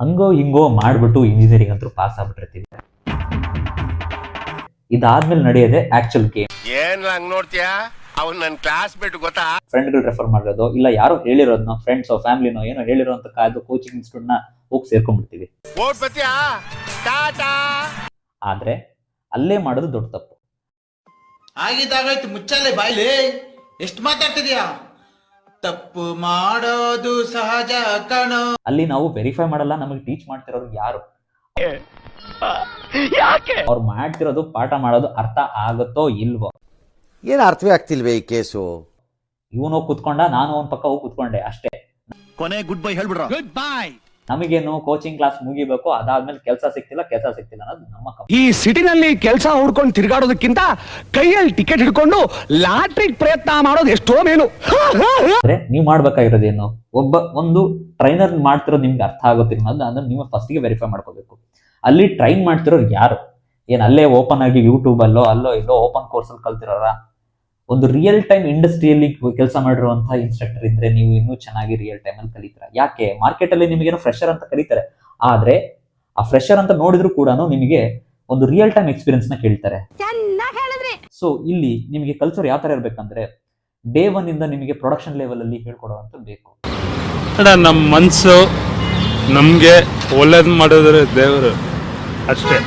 ಹಂಗೋ ಹಿಂಗೋ ಮಾಡ್ಬಿಟ್ಟು ಇಂಜಿನಿಯರಿಂಗ್ ಅಂತೂ ಪಾಸ್ ಆಗ್ಬಿಟ್ಟಿರ್ತೀವಿ. ಇದಾದ್ಮೇಲೆ ನಡೆಯೋದೆ ಆಕ್ಚುಲ್ ಗೇಮ್. ಏನ್ ಹಂಗ್ ನೋಡ್ತೀಯಾ? ಅವ್ನು ನನ್ನ ಕ್ಲಾಸ್ ಬಿಟ್ಟು ಗೊತ್ತಾ? ಫ್ರೆಂಡ್ಗಳು ರೆಫರ್ ಮಾಡಿರೋದು ಇಲ್ಲ ಯಾರೋ ಹೇಳಿರೋದನ್ನ ಫ್ರೆಂಡ್ಸೋ ಫ್ಯಾಮಿಲಿನೋ ಏನೋ ಹೇಳಿರೋಂತ ಕಾಯ್ದು ಕೋಚಿಂಗ್ ಇನ್ಸ್ಟಿಟ್ಯೂಟ್ ನ ಹೋಗಿ ಸೇರ್ಕೊಂಡ್ಬಿಡ್ತೀವಿ. ಆದ್ರೆ ಅಲ್ಲೇ ಮಾಡೋದು ದೊಡ್ಡ ತಪ್ಪು. ಆಗಿದ್ದಾಗಾಯ್ತು, ಮುಚ್ಚಲ್ಲೇ ಬಾಯ್ಲಿ, ಎಷ್ಟು ಮಾತಾಡ್ತಿದ್ಯಾ? ತಪ್ಪು ಮಾಡೋದು ಸಹಜ ಕಣೋ. ಅಲ್ಲಿ ನಾವು ವೆರಿಫೈ ಮಾಡಲ್ಲ ನಮಗೆ ಟೀಚ್ ಮಾಡ್ತಿರೋರು ಯಾರು, ಅವ್ರು ಮಾಡ್ತಿರೋದು ಪಾಠ ಮಾಡೋದು ಅರ್ಥ ಆಗುತ್ತೋ ಇಲ್ವೋ. ಏನು ಅರ್ಥವೇ ಆಗ್ತಿಲ್ವೇ ಈ ಕೇಸು? ಇವನು ಹೋಗಿ ಕುತ್ಕೊಂಡ, ನಾನು ಒಂದ್ ಪಕ್ಕ ಹೋಗಿ ಕುತ್ಕೊಂಡೆ ಅಷ್ಟೇ. ಕೊನೆ ಗುಡ್ ಬೈ ಹೇಳ್ಬಿಡ್ರ. Good bye. ನಮಗೇನು ಕೋಚಿಂಗ್ ಕ್ಲಾಸ್ ಮುಗಿಬೇಕು, ಅದಾದ್ಮೇಲೆ ಕೆಲಸ ಸಿಕ್ತಿಲ್ಲ ಅನ್ನೋದು ನಮ್ಮ ಈ ಸಿಟಿನಲ್ಲಿ ಕೆಲಸ ಹುಡ್ಕೊಂಡು ತಿರ್ಗಾಡೋದಕ್ಕಿಂತ ಕೈಯಲ್ಲಿ ಟಿಕೆಟ್ ಹಿಡ್ಕೊಂಡು ಲಾಟ್ರಿ ಪ್ರಯತ್ನ ಮಾಡೋದು ಎಷ್ಟೋ ಮೇಲು. ಅಂದ್ರೆ ನೀವು ಮಾಡ್ಬೇಕಾಗಿರೋದೇನು, ಒಂದು ಟ್ರೈನರ್ ಮಾಡ್ತಿರೋದು ನಿಮ್ಗೆ ಅರ್ಥ ಆಗುತ್ತಿಲ್ಲ ಅನ್ನೋದು ನೀವು ಫಸ್ಟ್ ಗೆ ವೆರಿಫೈ ಮಾಡ್ಕೋಬೇಕು. ಅಲ್ಲಿ ಟ್ರೈನ್ ಮಾಡ್ತಿರೋರು ಯಾರು, ಏನ್ ಅಲ್ಲೇ ಓಪನ್ ಆಗಿ ಯೂಟ್ಯೂಬ್ ಅಲ್ಲೋ ಇಲ್ಲೋ ಓಪನ್ ಕೋರ್ಸ್ ಅಲ್ಲಿ ಕಲ್ತಿರೋರ? ಒಂದು ರಿಯಲ್ ಟೈಮ್ ಇಂಡಸ್ಟ್ರಿಯಲ್ಲಿ ಕೆಲಸ ಮಾಡಿರುವಂತಹ ಇನ್ಸ್ಟ್ರಕ್ಟರ್ ಇದ್ರೆ ನೀವು ಇನ್ನೂ ಚೆನ್ನಾಗಿ ರಿಯಲ್ ಟೈಮ್ ಅಲ್ಲಿ ಕಲಿತೀರಾ. ಯಾಕೆ ಮಾರ್ಕೆಟ್ ಅಲ್ಲಿ ನಿಮಗೇನೋ ಫ್ರೆಶರ್ ಅಂತ ಕರೀತಾರೆ, ಆದ್ರೆ ಆ ಫ್ರೆಶರ್ ಅಂತ ನೋಡಿದ್ರು ಕೂಡ ನಿಮಗೆ ಒಂದು ರಿಯಲ್ ಟೈಮ್ ಎಕ್ಸ್ಪೀರಿಯನ್ಸ್ ನ ಕೇಳ್ತಾರೆ. ಸೊ ಇಲ್ಲಿ ನಿಮಗೆ ಕಲ್ಚರ್ ಯಾವ ತರ ಇರ್ಬೇಕಂದ್ರೆ ಡೇ 1 ಇಂದ ನಿಮಗೆ ಪ್ರೊಡಕ್ಷನ್ ಲೆವೆಲ್ ಅಲ್ಲಿ ಹೇಳ್ಕೊಡುವಂತ ಬೇಕು. ನಮ್ಮ ಮನ್ಸು ನಮ್ಗೆ ಒಳ್ಳೇದ್ ಮಾಡಿದ್ರೆ ದೇವರು ಅಷ್ಟೇ.